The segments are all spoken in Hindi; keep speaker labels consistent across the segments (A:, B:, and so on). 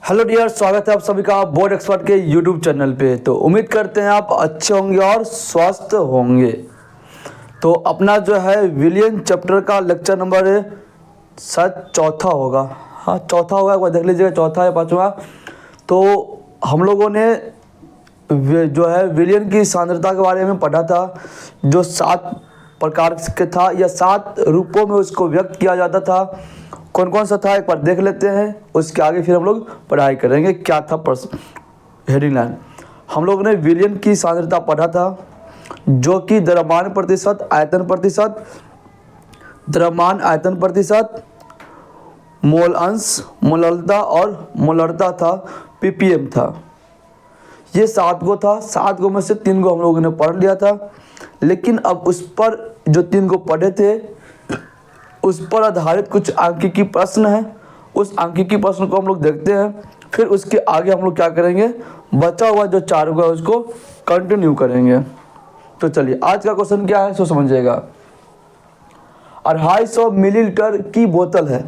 A: हेलो डियर, स्वागत है आप सभी का बोर्ड एक्सपर्ट के यूट्यूब चैनल पे। तो उम्मीद करते हैं आप अच्छे होंगे और स्वस्थ होंगे। तो अपना जो है विलियन चैप्टर का लेक्चर नंबर शायद चौथा होगा। हाँ, चौथा होगा, एक बार देख लीजिएगा, चौथा या पाँचवा। तो हम लोगों ने जो है विलियन की सांद्रता के बारे में पढ़ा था, जो 7 प्रकार के था या 7 रूपों में उसको व्यक्त किया जाता था। कौन कौन सा था एक बार देख लेते हैं, उसके आगे फिर हम लोग पढ़ाई करेंगे। क्या था प्रश्न, हेडिंग लाइन। हम लोगों ने विलियन की सांद्रता पढ़ा था, जो कि द्रव्यमान प्रतिशत, आयतन प्रतिशत, द्रव्यमान आयतन प्रतिशत, मोल अंश, मोलरता और मोलरता था, पीपीएम था। ये 7 गो था। 7 गो में से 3 गो हम लोगों ने पढ़ लिया था। लेकिन अब उस पर जो 3 गो पढ़े थे, उस पर आधारित कुछ सांख्यिकी प्रश्न है। उस सांख्यिकी प्रश्न को हम लोग देखते हैं, फिर उसके आगे हम लोग क्या करेंगे, बचा हुआ जो 4 गो है उसको कंटिन्यू करेंगे। तो चलिए, आज का क्वेश्चन क्या है सो समझिएगा। 250 मिलीलीटर की बोतल है।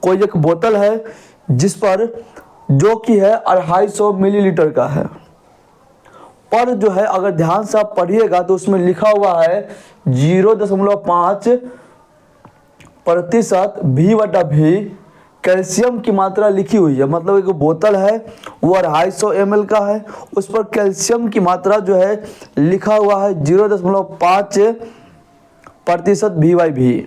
A: कोई एक बोतल है जिस पर, जो कि है 250 मिलीलीटर का है, पर जो है अगर ध्यान से आप पढ़िएगा तो उसमें लिखा हुआ है 0.5% V/V कैल्शियम की मात्रा लिखी हुई है। मतलब एक बोतल है, वो 250 ml का है, उस पर कैल्शियम की मात्रा जो है लिखा हुआ है 0.5% V/V।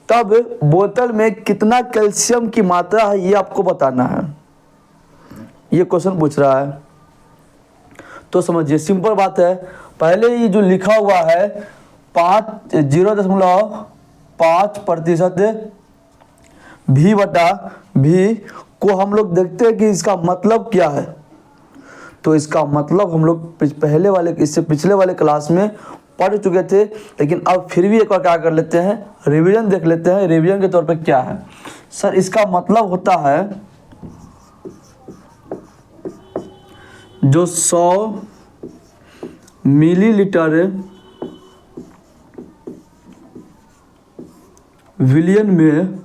A: तब बोतल में कितना कैल्शियम की मात्रा है ये आपको बताना है। ये क्वेश्चन पूछ रहा है। तो समझिए, सिंपल बात है। पहले ये जो लिखा हुआ है 0.5% V/V को हम लोग देखते हैं कि इसका मतलब क्या है। तो इसका मतलब हम लोग पहले वाले, इससे पिछले वाले क्लास में पढ़ चुके थे, लेकिन अब फिर भी एक बार क्या कर लेते हैं, रिवीजन देख लेते हैं। रिवीजन के तौर पे क्या है सर, इसका मतलब होता है जो 100 मिलीलीटर विलियन में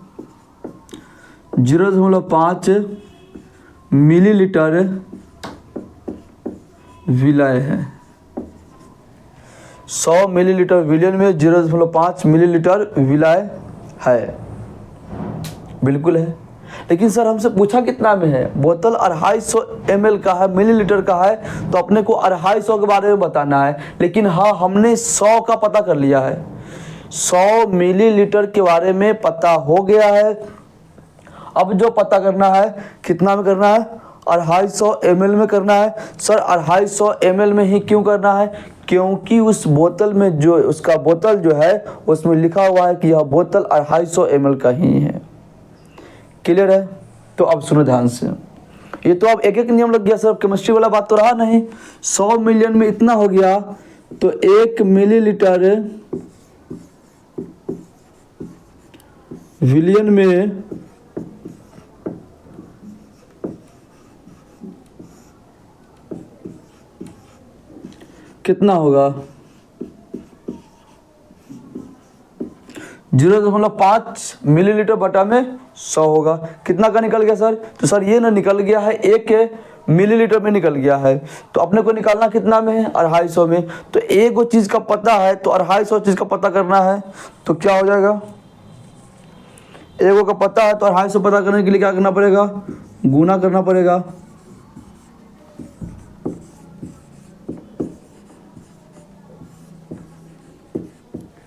A: 0.5 मिलीलीटर विलय है। 100 मिलीलीटर विलियन में 0.5 मिलीलीटर विलय है। बिल्कुल है। लेकिन सर हमसे पूछा कितना में है, बोतल 250 ml का है, मिलीलीटर का है, तो अपने को 250 के बारे में बताना है। लेकिन हाँ, हमने 100 का पता कर लिया है। 100 मिलीलीटर के बारे में पता हो गया है। अब जो पता करना है, कितना में करना है, 250 ml में करना है। सर 250 ml में ही क्यों करना है, क्योंकि उस बोतल में जो उसका बोतल जो है उसमें लिखा हुआ है कि यह बोतल 250 ml का ही है। क्लियर है? तो अब सुनो ध्यान से। ये तो अब एक एक नियम लग गया सर, केमिस्ट्री वाला बात तो रहा नहीं। 100 मिलियन में इतना हो गया, तो 1 मिलीलीटर विलियन में कितना होगा, 0.5 मिलीलीटर बटा में 100 होगा। कितना का निकल गया सर, तो सर ये ना निकल गया है 1 मिलीलीटर में निकल गया है। तो अपने को निकालना कितना में है, 250 में। तो एक वो चीज़ का पता है, तो 250 चीज़ का पता करना है। तो क्या हो जाएगा, एगो का पता है, तो 250 पता करने के लिए क्या करना पड़ेगा, गुना करना पड़ेगा।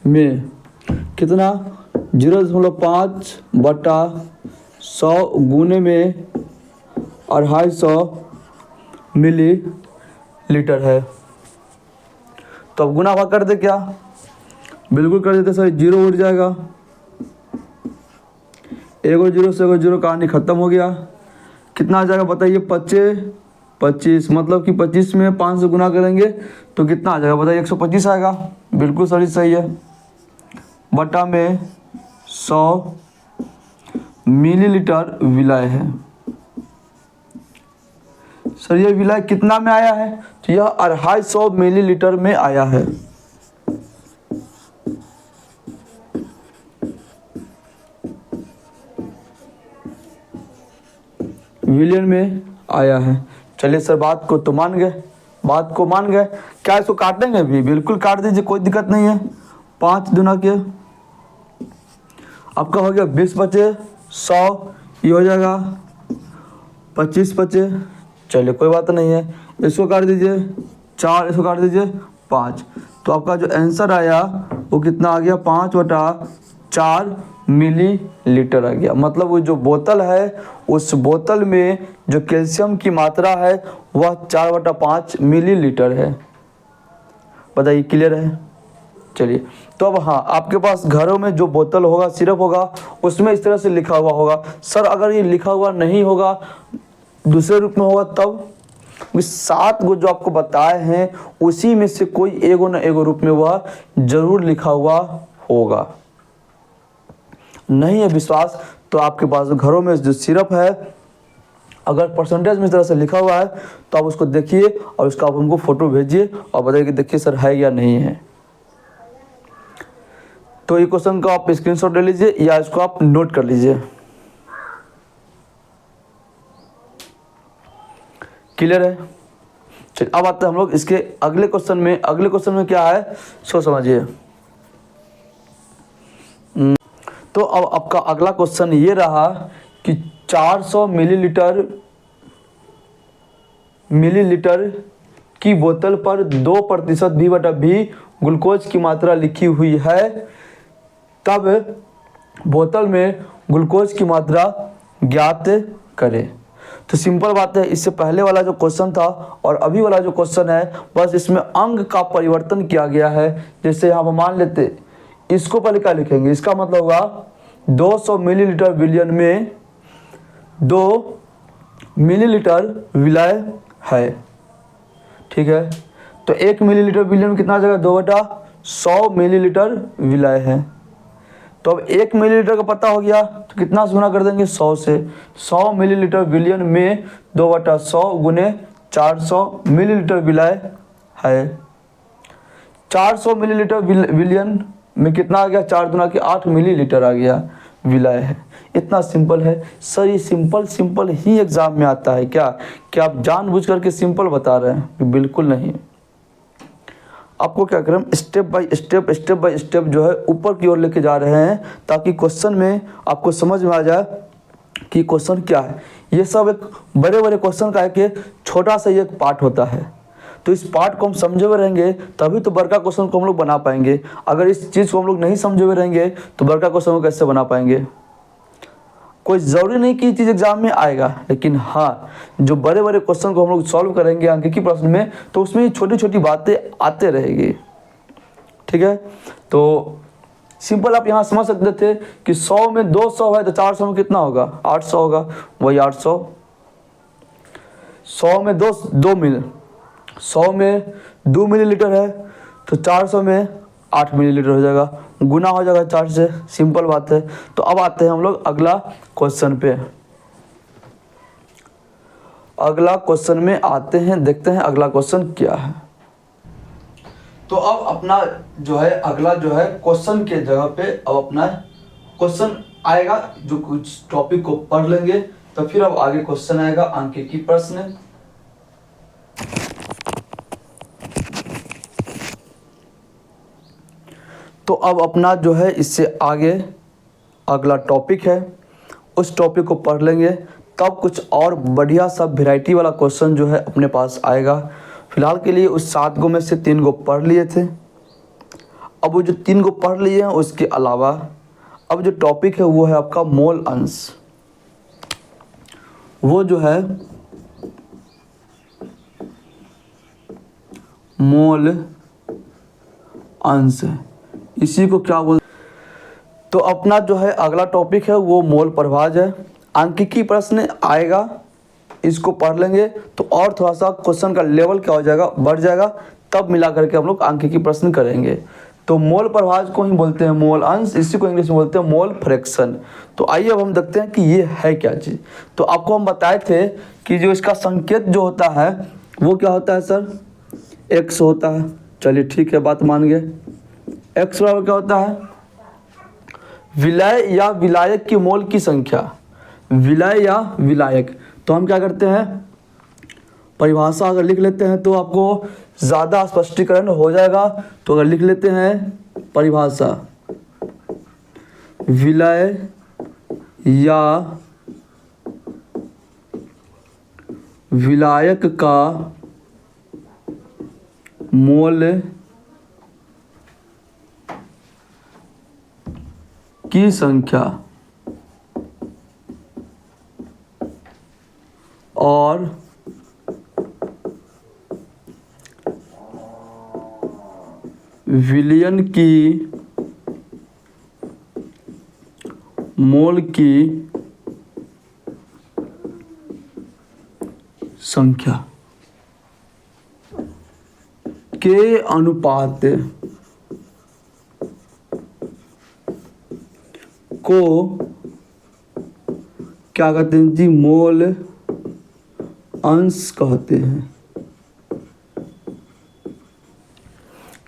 A: में कितना, 0.5 बटा 100 गुने में 250 मिलीलीटर है। तो अब गुना भाग कर दे क्या, बिल्कुल कर देते सर, 0 उठ जाएगा। एगो 0 से एगो 0 कहानी ख़त्म हो गया। कितना आ जाएगा बताइए, 25, मतलब कि 25 में 5 से गुना करेंगे तो कितना आ जाएगा बताइए, 125 आएगा। बिल्कुल सही है। बटा में 100 मिलीलीटर विलय है। सर ये विलय कितना में आया है, तो यह 250 मिलीलीटर में आया है। विलियन में आया है। चलिए सर बात को तो मान गए, बात को मान गए। क्या इसको काटेंगे भी? बिल्कुल काट दीजिए, कोई दिक्कत नहीं है। 5 दूना के आपका हो गया 20 बचे 100, ये हो जाएगा 25 बचे। चलिए कोई बात नहीं है, इसको काट दीजिए 4, इसको काट दीजिए 5। तो आपका जो आंसर आया वो कितना आ गया? 5/4 मिलीलीटर आ गया। मतलब वो जो बोतल है उस बोतल में जो कैल्शियम की मात्रा है वह 4/5 मिलीलीटर है। बताइए क्लियर है? चलिए तो अब हाँ, आपके पास घरों में जो बोतल होगा, सिरप होगा, उसमें इस तरह से लिखा हुआ होगा। सर अगर ये लिखा हुआ नहीं होगा, दूसरे रूप में होगा तब? 7 गो जो आपको बताए हैं उसी में से कोई एगो न एगो रूप में वह जरूर लिखा हुआ होगा। नहीं है विश्वास तो आपके पास घरों में जो सिरप है अगर परसेंटेज में इस तरह से लिखा हुआ है तो आप उसको देखिए और उसका आप हमको फोटो भेजिए और बताइए कि देखिए सर है या नहीं है। तो ये क्वेश्चन का आप स्क्रीनशॉट ले लीजिए या इसको आप नोट कर लीजिए। क्लियर है? चलिए अब आते हैं हम लोग इसके अगले क्वेश्चन में। अगले क्वेश्चन में क्या है सो समझिए। तो अब आपका अगला क्वेश्चन ये रहा कि 400 मिलीलीटर की बोतल पर 2% V/V ग्लूकोज की मात्रा लिखी हुई है, तब बोतल में ग्लूकोज की मात्रा ज्ञात करें। तो सिंपल बात है, इससे पहले वाला जो क्वेश्चन था और अभी वाला जो क्वेश्चन है बस इसमें अंक का परिवर्तन किया गया है। जैसे हम मान लेते इसको पहले क्या लिखेंगे, इसका मतलब होगा 200 मिलीलीटर विलियन में 2 मिलीलीटर विलय है। ठीक है, तो 1 मिलीलीटर विलियन में कितना आ जाएगा? 2/100 मिलीलीटर विलय है। तो अब 1 मिलीलीटर का पता हो गया तो कितना से गुना कर देंगे? 100 से। 100 मिलीलीटर विलियन में 2/100 गुने 400 मिलीलीटर विलय है। 400 मिलीलीटर विलियन में कितना आ गया? 4 दूना के 8 मिलीलीटर आ गया, विलय है। इतना सिंपल है सर। ये सिंपल ही एग्जाम में आता है क्या आप जानबूझ करके सिंपल बता रहे हैं? बिल्कुल नहीं। आपको क्या करें, स्टेप बाय स्टेप जो है ऊपर की ओर लेके जा रहे हैं ताकि क्वेश्चन में आपको समझ में आ जाए कि क्वेश्चन क्या है। ये सब एक बड़े क्वेश्चन का एक छोटा सा एक पार्ट होता है। तो इस पार्ट को हम समझे हुए रहेंगे तभी तो बड़का क्वेश्चन को हम लोग बना पाएंगे। अगर इस चीज़ को हम लोग नहीं समझे हुए रहेंगे तो बड़का क्वेश्चन को कैसे बना पाएंगे? कोई ज़रूरी नहीं कि ये चीज़ एग्जाम में आएगा, लेकिन हाँ जो बड़े क्वेश्चन को हम लोग सॉल्व करेंगे अंकीय प्रश्न में तो उसमें छोटी छोटी बातें आते रहेगी। ठीक है, तो सिंपल आप यहाँ समझ सकते थे कि 100 में 200 है तो 400 में कितना होगा? 800 होगा। वही 800। 100 में 2 मिल 100 में 2 मिलीलीटर है तो 400 में 8 मिलीलीटर हो जाएगा, गुना हो जाएगा 4 से। सिंपल बात है। तो अब आते हैं हम लोग अगला क्वेश्चन पे। अगला क्वेश्चन में आते हैं, देखते हैं अगला क्वेश्चन क्या है। तो अब अपना जो है अगला जो है क्वेश्चन के जगह पे अब अपना क्वेश्चन आएगा, जो कुछ टॉपिक को पढ़ लेंगे तो फिर अब आगे क्वेश्चन आएगा अंकीय प्रश्न। तो अब अपना जो है इससे आगे अगला टॉपिक है, उस टॉपिक को पढ़ लेंगे तब कुछ और बढ़िया सा वैरायटी वाला क्वेश्चन जो है अपने पास आएगा। फिलहाल के लिए उस 7 गो में से 3 गो पढ़ लिए थे। अब वो जो 3 गो पढ़ लिए हैं उसके अलावा अब जो टॉपिक है वो है आपका मोल अंश। वो जो है मोल अंश, इसी को क्या बोल। तो अपना जो है अगला टॉपिक है वो मोल प्रभाज है। अंकीय प्रश्न आएगा, इसको पढ़ लेंगे तो और थोड़ा सा क्वेश्चन का लेवल क्या हो जाएगा, बढ़ जाएगा। तब मिला करके हम लोग अंकीय प्रश्न करेंगे। तो मोल प्रभाज को ही बोलते हैं मोल अंश, इसी को इंग्लिश में बोलते हैं मोल फ्रैक्शन। तो आइए अब हम देखते हैं कि ये है क्या चीज़। तो आपको हम बताए थे कि जो इसका संकेत जो होता है वो क्या होता है सर? एक्स होता है। चलिए ठीक है, बात मान गए। एक्स बराबर क्या होता है? विलय या विलायक की मोल की संख्या। विलय या विलायक। तो हम क्या करते हैं, परिभाषा अगर लिख लेते हैं तो आपको ज़्यादा स्पष्टीकरण हो जाएगा। तो अगर लिख लेते हैं परिभाषा, विलय या विलायक का मोल की संख्या और विलयन की मोल की संख्या के अनुपात को क्या कहते हैं जी, मोल अंश कहते हैं।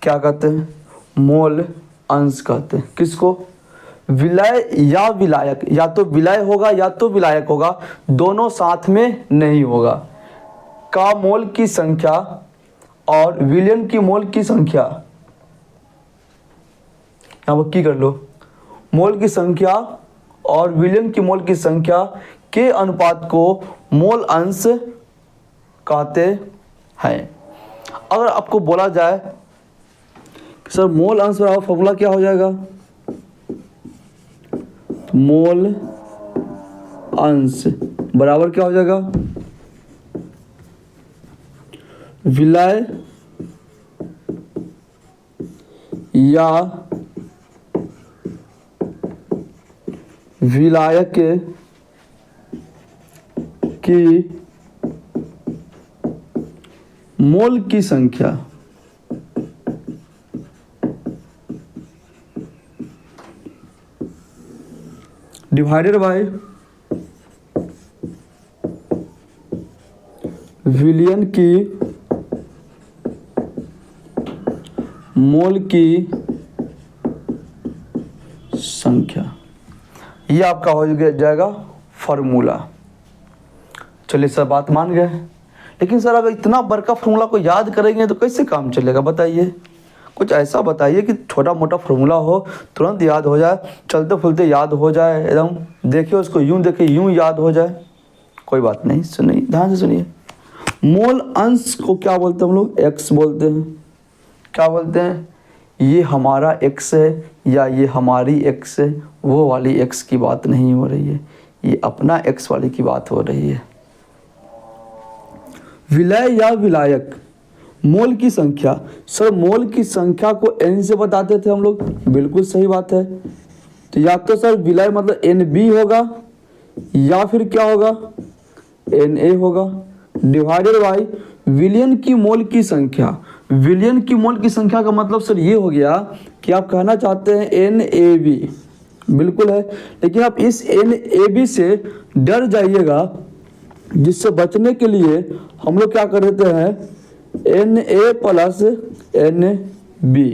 A: क्या कहते हैं, मोल अंश कहते हैं। किसको, विलय या विलायक, या तो विलय होगा या तो विलायक होगा, दोनों साथ में नहीं होगा। का मोल की संख्या और विलयन की मोल की संख्या, यहाँ पर की कर लो, मोल की संख्या और विलयन की मोल की संख्या के अनुपात को मोल अंश कहते हैं। अगर आपको बोला जाए कि सर मोल अंश बराबर फॉर्मूला क्या हो जाएगा, मोल अंश बराबर क्या हो जाएगा, विलय या विलायक की मोल की संख्या डिवाइडेड बाय विलयन की मोल की संख्या। ये आपका हो जाएगा फार्मूला। चलिए सर, बात मान गए। लेकिन सर अगर इतना बड़का फार्मूला को याद करेंगे तो कैसे काम चलेगा, बताइए। कुछ ऐसा बताइए कि छोटा मोटा फार्मूला हो, तुरंत याद हो जाए, चलते फुलते याद हो जाए, एकदम देखिए उसको यूं देखिए यूं याद हो जाए। कोई बात नहीं, सुनिए ध्यान से सुनिए। मोल अंश को क्या बोलते हैं हम लोग, एक्स बोलते हैं। क्या बोलते हैं, ये हमारा एक्स है या ये हमारी एक्स है, वो वाली एक्स की बात नहीं हो रही है, ये अपना एक्स वाली की बात हो रही है। विलय या विलायक, मोल की संख्या। सर मोल की संख्या को n से बताते थे हम लोग, बिल्कुल सही बात है। तो या तो सर विलय मतलब NB होगा या फिर क्या होगा, Na होगा, डिवाइडेड बाय विलयन की मोल की संख्या। विलयन की मोल की संख्या का मतलब सर ये हो गया कि आप कहना चाहते हैं NAB, बिल्कुल है। लेकिन आप इस NAB से डर जाइएगा, जिससे बचने के लिए हम लोग क्या कर देते हैं, Na प्लस NB।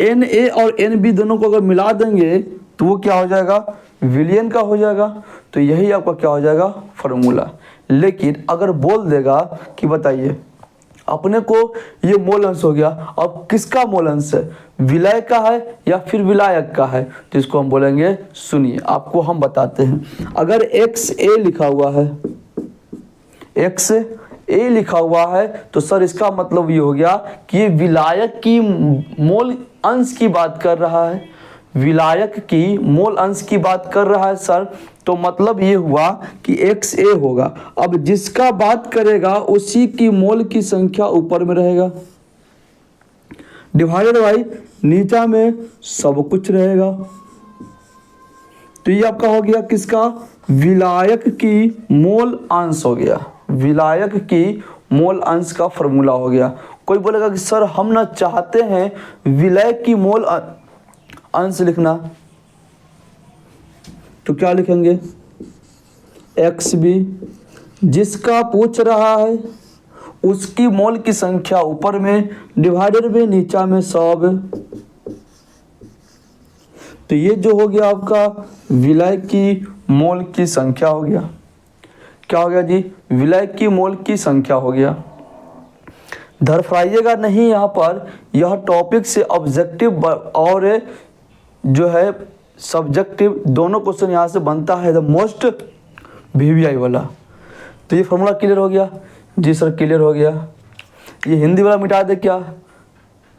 A: Na और NB दोनों को अगर मिला देंगे तो वो क्या हो जाएगा, विलयन का हो जाएगा। तो यही आपका क्या हो जाएगा, फार्मूला। लेकिन अगर बोल देगा कि बताइए अपने को ये मोल अंश हो गया, अब किसका मोल अंश है, विलय का है या फिर विलायक का है, तो इसको हम बोलेंगे, सुनिए आपको हम बताते हैं। अगर XA लिखा हुआ है, XA लिखा हुआ है, तो सर इसका मतलब ये हो गया कि ये विलायक की मोल अंश की बात कर रहा है, विलायक की मोल अंश की बात कर रहा है सर। तो मतलब ये हुआ कि XA होगा। अब जिसका बात करेगा उसी की मोल की संख्या ऊपर में रहेगा, डिवाइडेड बाय नीचा में सब कुछ रहेगा। तो ये आपका हो गया किसका, विलायक की मोल अंश हो गया, विलायक की मोल अंश का फॉर्मूला हो गया। कोई बोलेगा कि सर हम ना चाहते हैं विलय की मोल अंश लिखना, तो क्या लिखेंगे, XB। जिसका पूछ रहा है उसकी मोल की संख्या ऊपर में, डिवाइडेड में नीचा में सब। तो ये जो हो गया आपका विलय की मोल की संख्या हो गया। क्या हो गया जी? विलय की मोल की संख्या हो गया। धड़फड़ाइएगा नहीं यहाँ पर, यह टॉपिक से ऑब्जेक्टिव और जो है सब्जेक्टिव दोनों क्वेश्चन यहाँ से बनता है, द मोस्ट VVI वाला। तो ये फॉर्मूला क्लियर हो गया? जी सर क्लियर हो गया। ये हिंदी वाला मिटा दे क्या?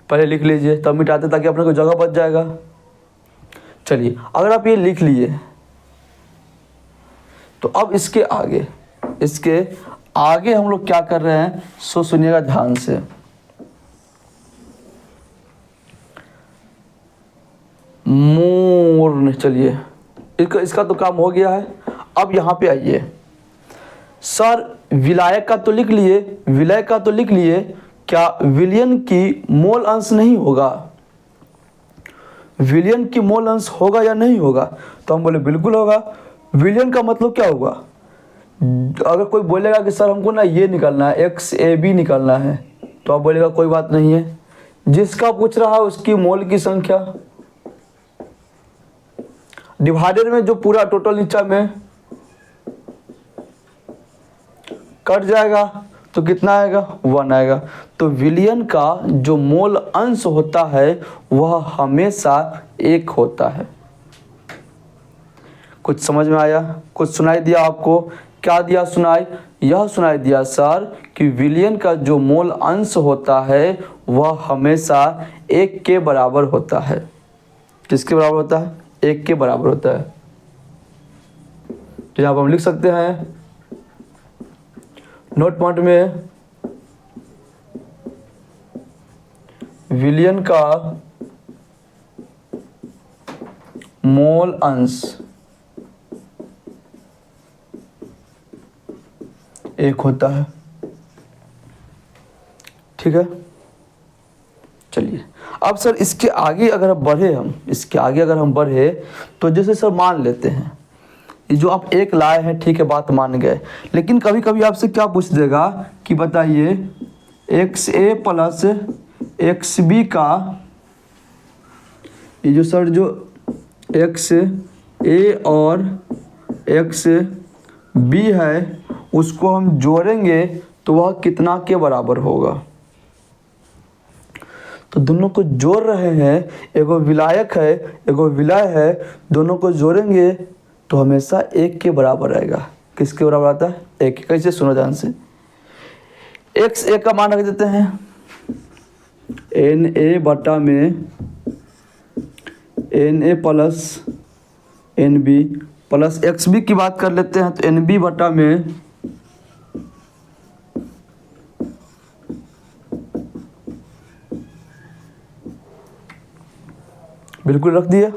A: पहले लिख लीजिए तब मिटा दे, ताकि अपने को जगह बच जाएगा। चलिए अगर आप ये लिख लिए तो अब इसके आगे हम लोग क्या कर रहे हैं सो सुनिएगा ध्यान से। मूर्ण, चलिए इसका तो काम हो गया है। अब यहाँ पे आइए सर, विलायक का तो लिख लिए, विलय का तो लिख लिए, क्या विलयन की मोल अंश नहीं होगा? विलयन की मोल अंश होगा या नहीं होगा? तो हम बोले बिल्कुल होगा। विलयन का मतलब क्या होगा? अगर कोई बोलेगा कि सर हमको ना ये निकालना है, XAB निकालना है, तो आप बोलेगा कोई बात नहीं है, जिसका पूछ रहा है उसकी मोल की संख्या डिवाइडेड में जो पूरा टोटल नीचा में कट जाएगा तो कितना आएगा? 1 आएगा। तो विलयन का जो मोल अंश होता है वह हमेशा 1 होता है। कुछ समझ में आया? कुछ सुनाई दिया आपको? क्या दिया सुनाई? यह सुनाई दिया सर कि विलयन का जो मोल अंश होता है वह हमेशा 1 के बराबर होता है। किसके बराबर होता है? 1 के बराबर होता है। तो यहाँ पर हम लिख सकते हैं नोट पॉइंट में, विलयन का मोल अंश 1 होता है। ठीक है, चलिए अब सर इसके आगे अगर हम बढ़े तो जैसे सर मान लेते हैं ये जो आप 1 लाए हैं, ठीक है बात मान गए, लेकिन कभी कभी आपसे क्या पूछ देगा कि बताइए XA प्लस XB का, ये जो सर जो XA और XB है उसको हम जोड़ेंगे तो वह कितना के बराबर होगा? तो दोनों को जोड़ रहे हैं, एगो विलायक है एगो विलय है, दोनों को जोड़ेंगे तो हमेशा 1 के बराबर आएगा। किसके बराबर आता है? 1 के। कैसे? सुनो ध्यान से। XA का मान रख देते हैं NA बटा में NA plus NB plus XB की बात कर लेते हैं तो NB बटा में बिल्कुल रख दिया।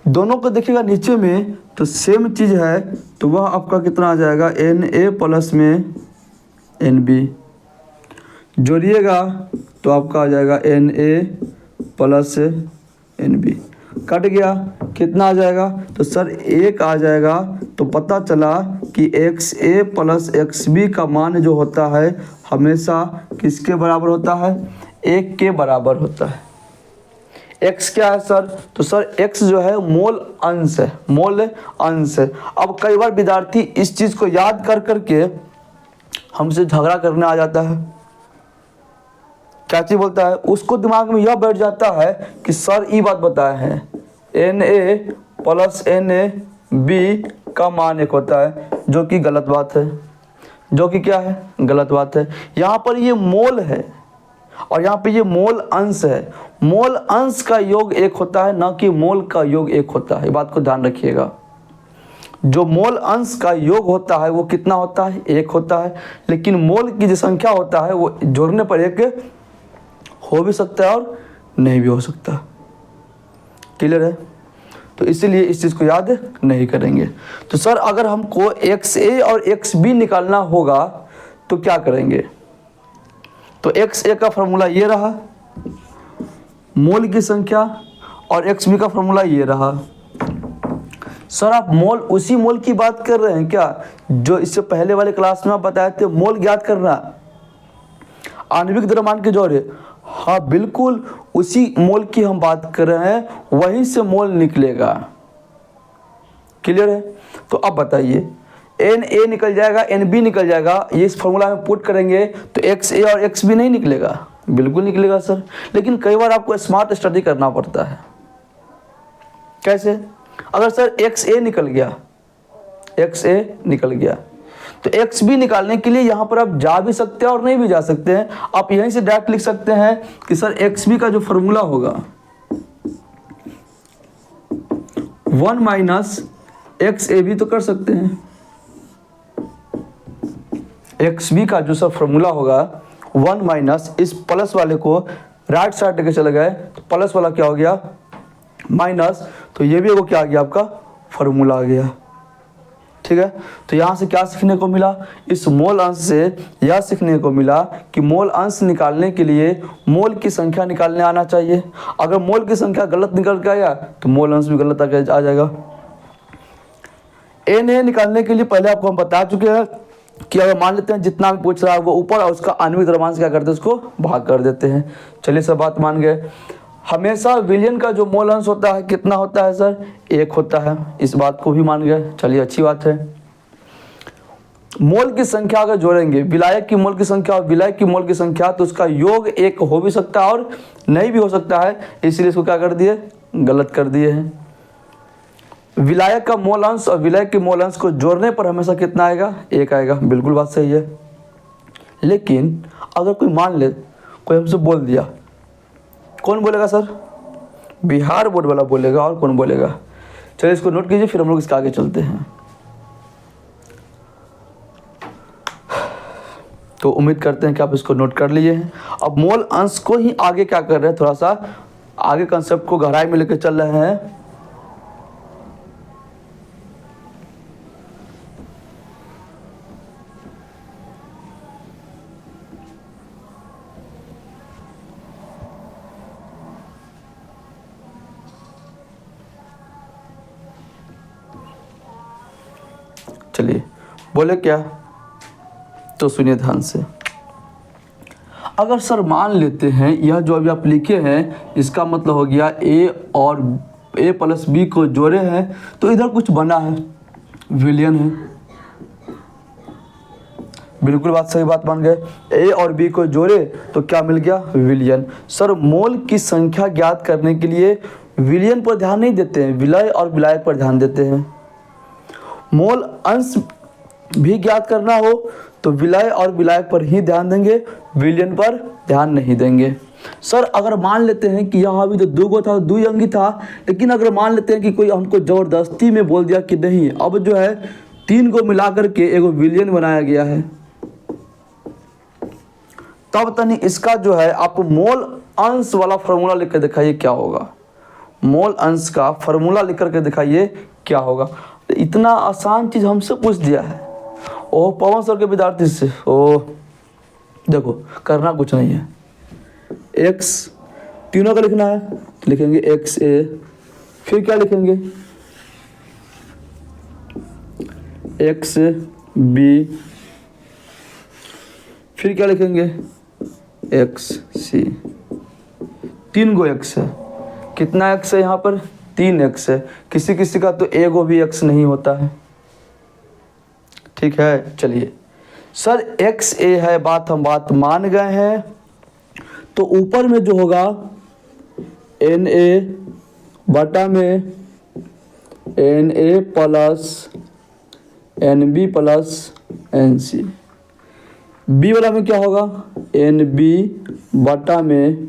A: दोनों को देखिएगा नीचे में तो सेम चीज़ है, तो वह आपका कितना आ जाएगा? NA प्लस में NB जोड़िएगा तो आपका आ जाएगा NA प्लस NB। कट गया, कितना आ जाएगा? तो सर 1 आ जाएगा। तो पता चला कि XA प्लस XB का मान जो होता है हमेशा किसके बराबर होता है? 1 के बराबर होता है। X क्या है सर? तो सर X जो है मोल अंश है, मोल अंश है। अब कई बार विद्यार्थी इस चीज़ को याद कर करके हमसे झगड़ा करने आ जाता है। क्या चीज़ बोलता है? उसको दिमाग में यह बैठ जाता है कि सर ये बात बताए हैं NA प्लस NB का मान 1 होता है, जो कि गलत बात है। जो कि क्या है? गलत बात है। यहाँ पर ये मोल है और यहाँ पे ये मोल अंश है। मोल अंश का योग 1 होता है, ना कि मोल का योग 1 होता है। ये बात को ध्यान रखिएगा। जो मोल अंश का योग होता है वो कितना होता है? 1 होता है, लेकिन मोल की जो संख्या होता है वो जोड़ने पर 1 हो भी सकता है और नहीं भी हो सकता। क्लियर है? तो इसीलिए इस चीज़ को याद नहीं करेंगे। तो सर अगर हमको XA और XB निकालना होगा तो क्या करेंगे? तो XA का फॉर्मूला ये रहा, मोल की संख्या, और XB का फॉर्मूला ये रहा। सर आप मोल, उसी मोल की बात कर रहे हैं क्या जो इससे पहले वाले क्लास में आप बताए थे मोल ज्ञात करना, आणविक द्रव्यमान के जोड़े? हाँ बिल्कुल, उसी मोल की हम बात कर रहे हैं, वहीं से मोल निकलेगा। क्लियर है? तो अब बताइए, Na निकल जाएगा, Nb निकल जाएगा, ये इस फॉर्मूला में पुट करेंगे तो XA और XB नहीं निकलेगा? बिल्कुल निकलेगा सर। लेकिन कई बार आपको स्मार्ट स्टडी करना पड़ता है। कैसे? अगर सर XA निकल गया, XA निकल गया, तो XB निकालने के लिए यहाँ पर आप जा भी सकते हैं और नहीं भी जा सकते हैं। आप यहीं से डायरेक्ट लिख सकते हैं कि सर XB का जो फॉर्मूला होगा 1 माइनस XAB, तो कर सकते हैं। XB का जो सर फॉर्मूला होगा 1 माइनस, इस प्लस वाले को राइट साइड लेके चले गए तो प्लस वाला क्या हो गया माइनस, तो ये भी वो क्या आ गया आपका फॉर्मूला आ गया। ठीक है, तो यहाँ से क्या सीखने को मिला? इस मोल अंश से यह सीखने को मिला कि मोल अंश निकालने के लिए मोल की संख्या निकालने आना चाहिए। अगर मोल की संख्या गलत निकल के आया तो मोल अंश भी गलत आ जाएगा। Na निकालने के लिए पहले आपको हम बता चुके हैं कि अगर मान लेते हैं जितना भी पूछ रहा है वो ऊपर, और उसका आणविक द्रव्यांश क्या करते हैं, उसको भाग कर देते हैं। चलिए सब बात मान गए। हमेशा विलयन का जो मोल अंश होता है कितना होता है सर? 1 होता है। इस बात को भी मान गए, चलिए अच्छी बात है। मोल की संख्या अगर जोड़ेंगे, विलायक की मोल की संख्या और विलायक की मोल की संख्या, तो उसका योग 1 हो भी सकता है और नहीं भी हो सकता है, इसलिए इसको क्या कर दिए, गलत कर दिए हैं। विलायक का मोल अंश और विलायक के मोल अंश को जोड़ने पर हमेशा कितना आएगा? 1 आएगा। बिल्कुल बात सही है। लेकिन अगर कोई मान ले, कोई हमसे बोल दिया, कौन बोलेगा सर? बिहार बोर्ड वाला बोलेगा, और कौन बोलेगा? चलिए इसको नोट कीजिए, फिर हम लोग इसके आगे चलते हैं। तो उम्मीद करते हैं कि आप इसको नोट कर लिए हैं। अब मोल अंश को ही आगे क्या कर रहे हैं, थोड़ा सा आगे कंसेप्ट को गहराई में लेकर चल रहे हैं। चलिए बोले क्या, तो सुनिए ध्यान से। अगर सर मान लेते हैं यह जो अभी आप लिखे हैं, इसका मतलब हो गया A और A प्लस B को जोड़े हैं तो इधर कुछ बना है, विलयन है। बिल्कुल बात सही बात मान गए। A और B को जोड़े तो क्या मिल गया? विलयन। सर मोल की संख्या ज्ञात करने के लिए विलयन पर ध्यान नहीं देते हैं, विलय और विलायक पर ध्यान देते हैं। मोल अंश भी ज्ञात करना हो तो विलय और विलायक पर ही ध्यान देंगे, विलयन पर ध्यान नहीं देंगे। सर अगर मान लेते हैं कि यहाँ भी तो 2 गो था, 2 अंगी था, लेकिन अगर मान लेते हैं कि कोई हमको ज़बरदस्ती में बोल दिया कि नहीं, अब जो है 3 को मिला करके एगो विलयन बनाया गया है, तब तनी इसका जो है आप मोल अंश वाला फॉर्मूला लिख कर दिखाइए क्या होगा। मोल अंश का फॉर्मूला लिख करके दिखाइए क्या होगा। इतना आसान चीज़ हमसे पूछ दिया है, ओह पवन सर के विद्यार्थी से। ओह देखो करना कुछ नहीं है, x तीनों का लिखना है, लिखेंगे XA, फिर क्या लिखेंगे XB, फिर क्या लिखेंगे XC। 3 गो x है। कितना x है यहाँ पर? 3x है। किसी किसी का तो एगो भी x नहीं होता है। ठीक है, चलिए सर XA है, बात मान गए हैं। तो ऊपर में जो होगा Na बटा में Na plus Nb plus Nc। B वाला में क्या होगा? Nb बटा में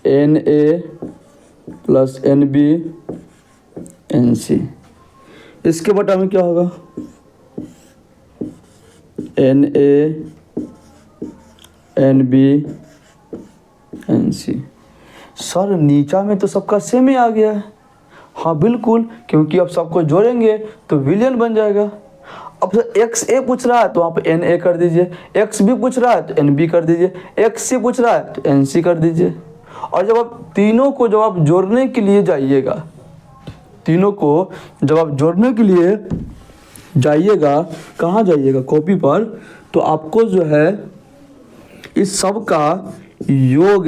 A: Na प्लस Nb Nc। इसके बटा में क्या होगा? Na Nb Nc। सर नीचा में तो सबका सेम ही आ गया है। हाँ बिल्कुल, क्योंकि अब सबको जोड़ेंगे तो विलयन बन जाएगा। अब XA पूछ रहा है तो वहाँ पे Na कर दीजिए, XB पूछ रहा है तो Nb कर दीजिए, XC पूछ रहा है तो Nc कर दीजिए। और जब आप तीनों को जब आप जोड़ने के लिए जाइएगा, तीनों को जब आप जोड़ने के लिए जाइएगा, कहाँ जाइएगा? कॉपी पर। तो आपको जो है इस सब का योग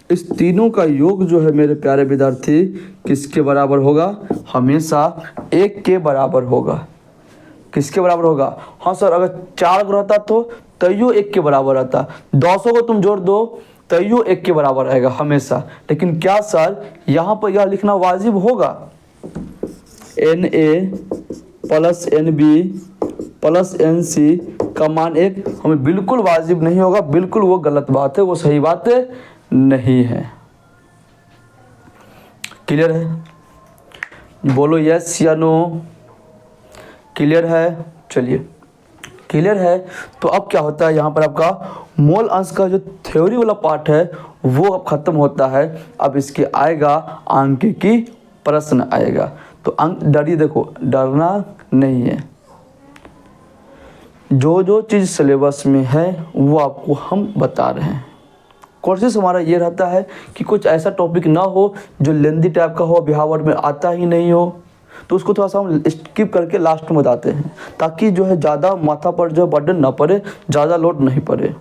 A: इस तीनों का योग जो है मेरे प्यारे विद्यार्थी किसके बराबर होगा? हमेशा 1 के बराबर होगा। किसके बराबर होगा? हाँ सर, अगर 4 को रहता तो तैयो 1 के बराबर आता। 200 को तुम जोड़ दो तैयो 1 के बराबर आएगा हमेशा। लेकिन क्या सर यहाँ पर यह लिखना वाजिब होगा? NA plus NB plus NC का मान 1 हमें बिल्कुल वाजिब नहीं होगा। बिल्कुल वो गलत बात है, वो सही बात नहीं है। क्लियर है? बोलो यस या नो। क्लियर है? चलिए क्लियर है। तो अब क्या होता है यहाँ पर आपका मोल अंश का जो थ्योरी वाला पार्ट है वो अब खत्म होता है। अब इसके आएगा अंक की प्रश्न आएगा। तो अंक डरिए, देखो डरना नहीं है। जो जो चीज़ सिलेबस में है वो आपको हम बता रहे हैं। कोशिश हमारा ये रहता है कि कुछ ऐसा टॉपिक ना हो जो लेंदी टाइप का हो, बिहावर में आता ही नहीं हो, तो उसको थोड़ा सा हम स्किप करके लास्ट में बताते हैं, ताकि जो है ज़्यादा माथा पर जो बर्डन ना पड़े, ज़्यादा लोड नहीं पड़े।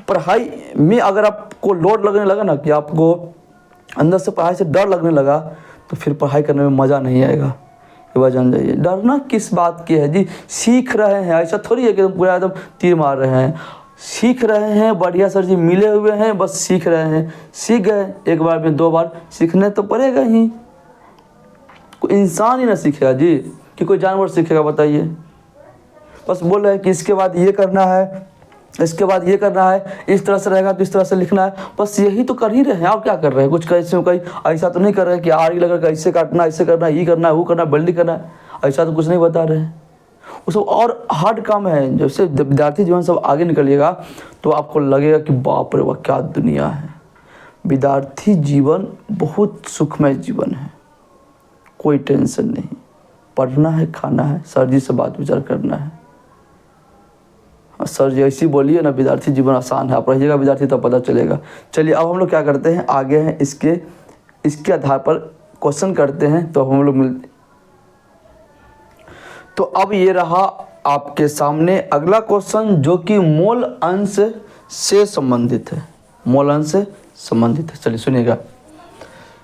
A: पढ़ाई में अगर आपको लोड लगने लगा ना, कि आपको अंदर से पढ़ाई से डर लगने लगा, तो फिर पढ़ाई करने में मज़ा नहीं आएगा। ये बात जान जाइए। डरना किस बात की है जी? सीख रहे हैं, ऐसा थोड़ी है कि तुम पूरा एकदम तीर मार रहे हैं। सीख रहे हैं, बढ़िया सर जी मिले हुए हैं, बस सीख रहे हैं। सीख गए, एक बार में 2 बार सीखने तो पड़ेगा ही। कोई इंसान ही ना सीखेगा जी, कि कोई जानवर सीखेगा? बताइए। बस बोल रहे हैं कि इसके बाद ये करना है, इसके बाद ये करना है, इस तरह से रहेगा तो इस तरह से लिखना है, बस यही तो कर ही रहे हैं। आप क्या कर रहे हैं? कुछ कैसे कोई ऐसा तो नहीं कर रहे हैं कि आरी लगा ऐसे काटना, ऐसे करना, ये करना है, वो करना है, वेल्डिंग करना है, ऐसा तो कुछ नहीं बता रहे हैं। वो सब और हार्ड काम है। जैसे विद्यार्थी जीवन सब आगे निकलिएगा तो आपको लगेगा कि बाप रे वाह क्या दुनिया है। विद्यार्थी जीवन बहुत सुखमय जीवन है, कोई टेंशन नहीं। पढ़ना है, खाना है, सर जी से बात विचार करना है। सर जी ऐसी बोलिए ना, विद्यार्थी जीवन आसान है। आप रहिएगा विद्यार्थी तब पता चलेगा। चलिए अब हम लोग क्या करते हैं, आगे हैं इसके आधार पर क्वेश्चन करते हैं। तो हम लोग मिलते, तो अब ये रहा आपके सामने अगला क्वेश्चन, जो कि मोल अंश से संबंधित है। मोल अंश से संबंधित है। चलिए सुनिएगा।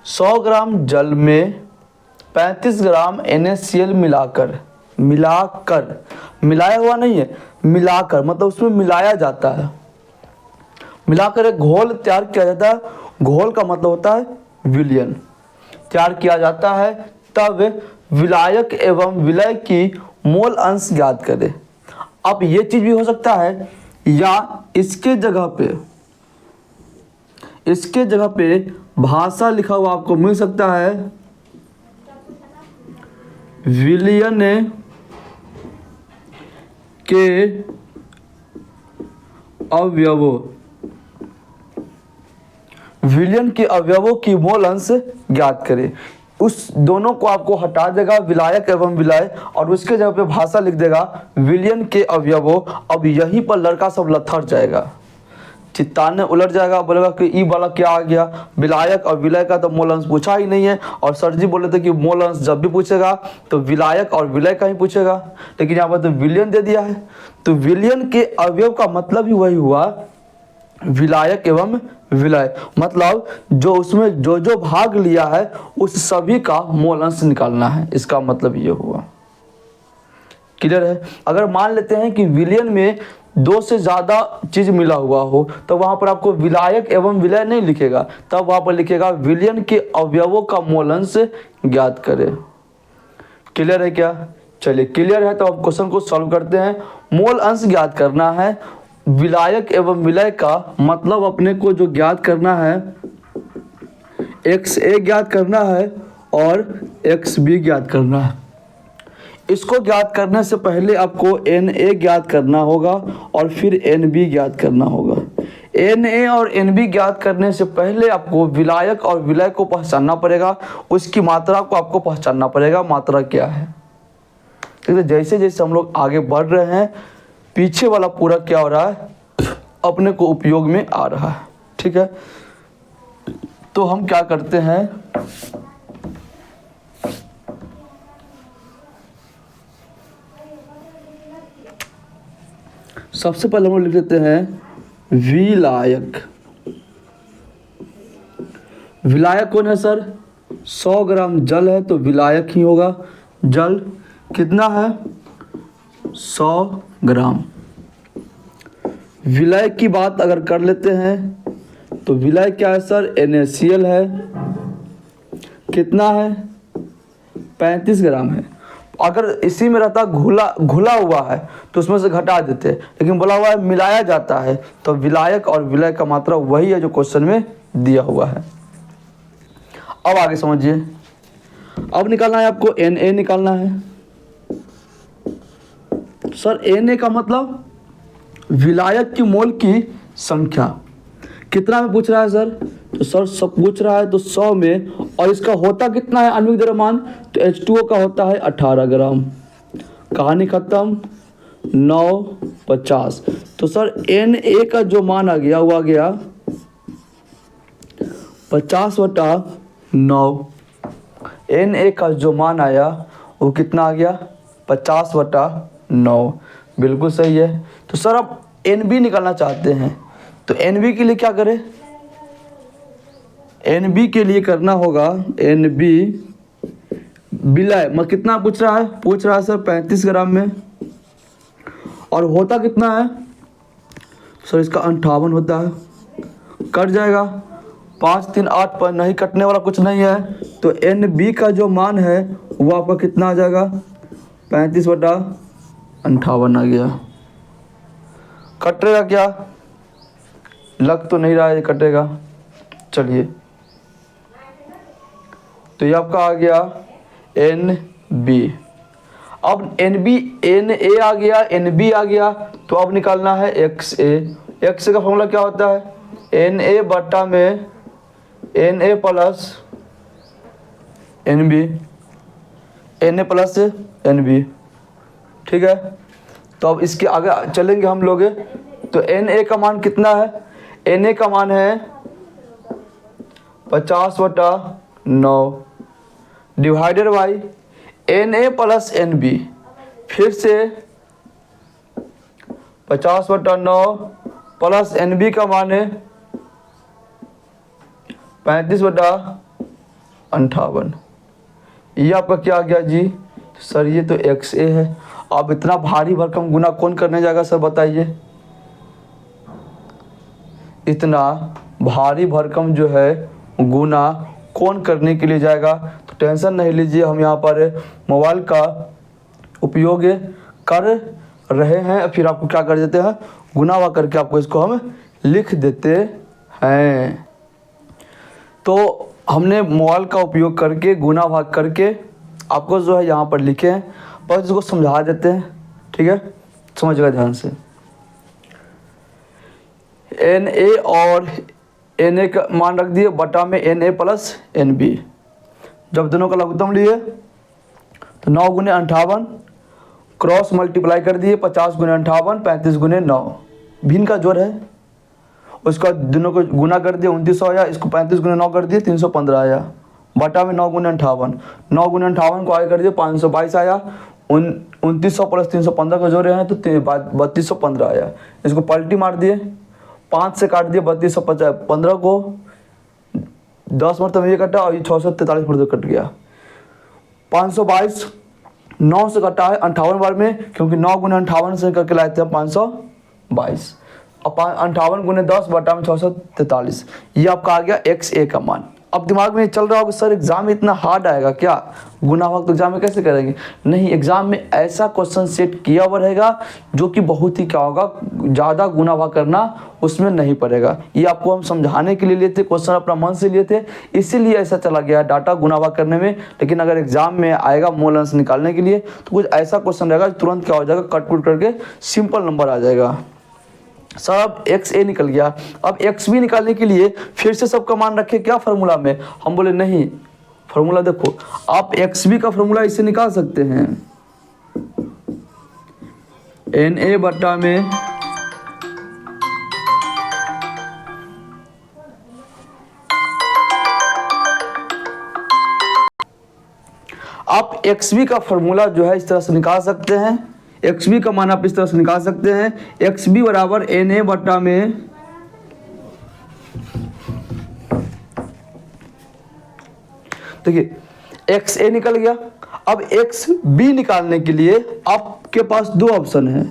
A: 100 ग्राम जल में 35 ग्राम NaCl मिलाया हुआ नहीं है, मिलाकर, मतलब उसमें मिलाया जाता है। मिलाकर एक घोल तैयार किया जाता है। घोल का मतलब होता है विलयन। तैयार किया जाता है, तब विलायक एवं विलय की मोल अंश ज्ञात करें। अब ये चीज भी हो सकता है, या इसके जगह पे भाषा लिखा हुआ आपको मिल सकता है, विलयन के अवयवों, विलयन के अवयवों की मोल अंश ज्ञात करें। उस दोनों को आपको हटा देगा, विलायक एवं विलय, और उसके जगह पे भाषा लिख देगा विलयन के अवयवों। अब यहीं पर लड़का सब लथड़ जाएगा, चित्तान उलट जाएगा, बोलेगा कि ई वाला क्या आ गया, विलायक और विलय का तो मोल अंश पूछा ही नहीं है। और सर जी बोले थे कि मोल अंश जब भी पूछेगा तो विलायक और विलय का ही पूछेगा, लेकिन यहाँ पर तो विलयन दे दिया है। तो विलयन के अवयव का मतलब ही वही हुआ, विलायक एवं विलय, मतलब जो उसमें जो जो भाग लिया है उस सभी का मोल अंश निकालना है। इसका मतलब ये हुआ। क्लियर है? अगर मान लेते हैं कि विलयन में 2 से ज़्यादा चीज़ मिला हुआ हो, तो वहाँ पर आपको विलायक एवं विलय नहीं लिखेगा, तब वहाँ पर लिखेगा विलयन के अवयवों का मोल अंश ज्ञात करें। क्लियर है क्या? चलिए क्लियर है तो अब क्वेश्चन को सॉल्व करते हैं। मोल अंश ज्ञात करना है। विलायक एवं विलय का मतलब अपने को जो ज्ञात करना है, XA ज्ञात करना है और XB ज्ञात करना है। इसको ज्ञात करने से पहले आपको Na ज्ञात करना होगा और फिर Nb ज्ञात करना होगा। Na और Nb ज्ञात करने से पहले आपको विलायक और विलय को पहचानना पड़ेगा, उसकी मात्रा को आपको पहचानना पड़ेगा। मात्रा क्या है? ठीक है, जैसे जैसे हम लोग आगे बढ़ रहे हैं, पीछे वाला पूरा क्या हो रहा है, अपने को उपयोग में आ रहा है। ठीक है, तो हम क्या करते हैं, सबसे पहले हम लिख लेते हैं विलायक। विलायक कौन है सर? 100 ग्राम जल है तो विलायक ही होगा। जल कितना है? 100 ग्राम। विलय की बात अगर कर लेते हैं तो विलय क्या है सर? NaCl है। कितना है? 35 ग्राम है। अगर इसी में रहता घुला हुआ है तो उसमें से घटा देते, लेकिन बोला हुआ है मिलाया जाता है, तो विलायक और विलय का मात्रा वही है जो क्वेश्चन में दिया हुआ है। अब आगे समझिए। अब निकालना है आपको Na निकालना है। सर Na का मतलब विलायक की मोल की संख्या। कितना में पूछ रहा है सर? तो सर सब पूछ रहा है तो 100 में, और इसका होता कितना है आणविक द्रव्यमान? तो H2O का होता है 18 ग्राम। कहानी खत्म। 950। तो सर Na का जो मान आ गया वो आ गया 50/9। Na का जो मान आया वो कितना आ गया? 50/9। बिल्कुल सही है। तो सर अब Nb निकालना चाहते हैं तो Nb के लिए क्या करें? Nb के लिए करना होगा Nb विलय में कितना पूछ रहा है? पूछ रहा है सर 35 ग्राम में, और होता कितना है सर? इसका 58 होता है। कट जाएगा। 5 3 8 पर नहीं कटने वाला कुछ नहीं है, तो Nb का जो मान है वो आपका कितना आ जाएगा? 35/58 आ गया। कटेगा क्या? लग तो नहीं रहा है कटेगा। चलिए, तो ये आपका आ गया Nb। अब Nb Na आ गया, Nb आ गया, तो अब निकालना है Xa। Xa का फॉर्मूला क्या होता है? Na बटा में Na plus Nb। Na plus Nb। ठीक है। तो अब इसके आगे चलेंगे हम लोग। तो Na का मान कितना है? Na का मान है 50/9 divided by Na plus Nb। फिर से 50/9 प्लस Nb का मान है 35/58। ये आपका क्या आ गया जी? सर ये तो Xa है। अब इतना भारी भरकम गुना कौन करने जाएगा सर बताइए? इतना भारी भरकम जो है गुना कौन करने के लिए जाएगा? तो टेंशन नहीं लीजिए, हम यहाँ पर मोबाइल का उपयोग कर रहे हैं। फिर आपको क्या कर देते हैं? गुना हुआ करके आपको इसको हम लिख देते हैं। तो हमने मोबाइल का उपयोग करके गुना भाग करके आपको जो है यहाँ पर लिखे हैं, बस इसको समझा देते हैं। ठीक है, समझिएगा ध्यान से। Na और Na का मान रख दिए बटा में Na प्लस Nb। जब दोनों का लघुत्तम लिए तो 9 × 58 क्रॉस मल्टीप्लाई कर दिए। 50 × 58 35 × 9 भिन्न का जोड़ है, उसका दोनों को गुना कर दिया 2900 आया। इसको 35 × 9 कर दिए 315 आया। बटा में 9 × 58 9 × 58 को आगे कर दिए 522 आया। 2900 प्लस 315 को जोड़े हैं तो 3215 आया। इसको पलटी मार दिए, 5 से काट दिए 3250। 15 को 10 मरतब ये कटा और ये 643 मरतब कट गया। 522 9 से कटा है 58 बार में, क्योंकि 9 × 58 से करके लाए थे हम 522। अब 58 × 10 बटा में 643। ये आपका आ गया Xa का मान। अब दिमाग में चल रहा होगा सर एग्जाम में इतना हार्ड आएगा क्या? गुना भाग तो एग्जाम में कैसे करेंगे? नहीं, एग्जाम में ऐसा क्वेश्चन सेट किया हुआ रहेगा जो कि बहुत ही क्या होगा, ज़्यादा गुना भाग करना उसमें नहीं पड़ेगा। ये आपको हम समझाने के लिए लिए थे, क्वेश्चन अपना मन से लिए थे, इसीलिए ऐसा चला गया डाटा गुना भाग करने में। लेकिन अगर एग्जाम में आएगा मोल अंश निकालने के लिए तो कुछ ऐसा क्वेश्चन रहेगा तुरंत क्या हो जाएगा, कट कुट करके सिंपल नंबर आ जाएगा। सर अब Xa निकल गया। अब Xb निकालने के लिए फिर से सबका मान रखे क्या फार्मूला में? हम बोले नहीं, फार्मूला देखो, आप Xb का फार्मूला इससे निकाल सकते हैं। Na बटा में आप एक्स बी का फॉर्मूला जो है इस तरह से निकाल सकते हैं। एक्स बी का मान आप इस तरह से निकाल सकते हैं, एक्स बी बराबर एन ए बटा में देखिए एक्स ए निकल गया। अब एक्स बी निकालने के लिए आपके पास दो ऑप्शन है,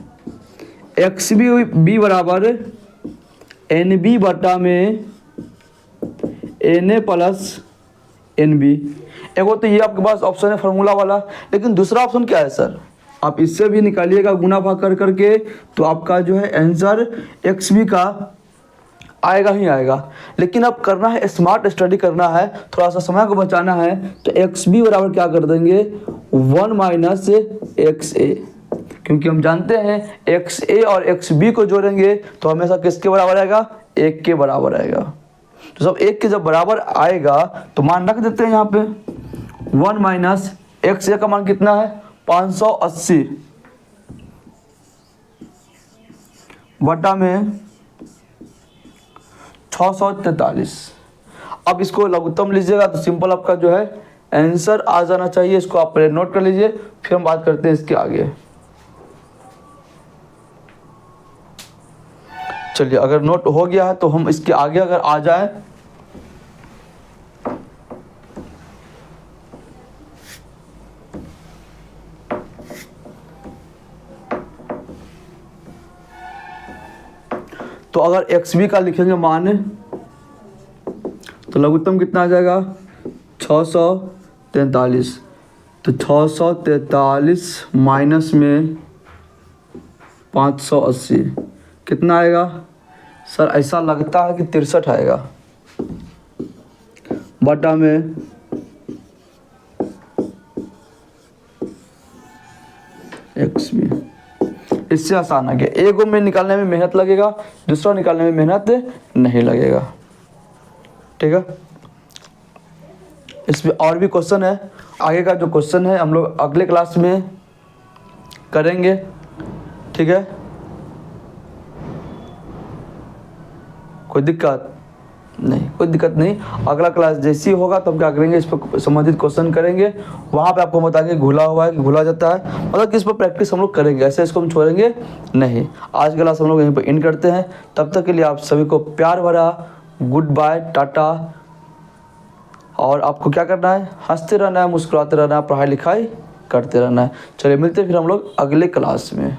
A: एक्स बी बराबर एन बी बटा में n a plus n b. एक तो ये आपके पास ऑप्शन है फार्मूला वाला, लेकिन दूसरा ऑप्शन क्या है सर, आप इससे भी निकालिएगा गुना भाग कर करके, तो आपका जो है आंसर एक्स बी का आएगा ही आएगा। लेकिन अब करना है स्मार्ट स्टडी करना है, थोड़ा सा समय को बचाना है, तो एक्स बी बराबर क्या कर देंगे 1 माइनस एक्स ए, क्योंकि हम जानते हैं एक्स ए और एक्स बी को जोड़ेंगे तो हमेशा किसके बराबर आएगा, एक के बराबर आएगा। तो सब एक के जब बराबर आएगा तो मान रख देते हैं यहाँ पे 1 माइनस एक्स ए का मान कितना है 580 बटा में 643। अब इसको लघुत्तम लीजिएगा तो सिंपल आपका जो है आंसर आ जाना चाहिए। इसको आप पहले नोट कर लीजिए, फिर हम बात करते हैं इसके आगे। चलिए अगर नोट हो गया है तो हम इसके आगे अगर आ जाए, तो अगर एक्स बी का लिखेंगे मान तो लघुत्तम कितना आ जाएगा 643। तो 643 माइनस में 580 कितना आएगा सर, ऐसा लगता है कि 63 आएगा बटा में एक्स बी। इससे आसान है कि एक में निकालने में मेहनत लगेगा, दूसरा निकालने में मेहनत नहीं लगेगा। ठीक है, इसमें और भी क्वेश्चन है, आगे का जो क्वेश्चन है हम लोग अगले क्लास में करेंगे। ठीक है, कोई दिक्कत नहीं, कोई दिक्कत नहीं। अगला क्लास जैसी होगा तब क्या करेंगे, इस पर संबंधित क्वेश्चन करेंगे, वहाँ पे आपको बताएंगे घुला हुआ है कि घुला जाता है, मतलब कि इस पर प्रैक्टिस हम लोग करेंगे, ऐसे इसको हम छोड़ेंगे नहीं। आज क्लास हम लोग यहीं पर एंड करते हैं, तब तक के लिए आप सभी को प्यार भरा गुड बाय, टाटा। और आपको क्या करना है, हंसते रहना है, मुस्कुराते रहना है, पढ़ाई लिखाई करते रहना है। चलिए मिलते हैं फिर हम लोग अगले क्लास में।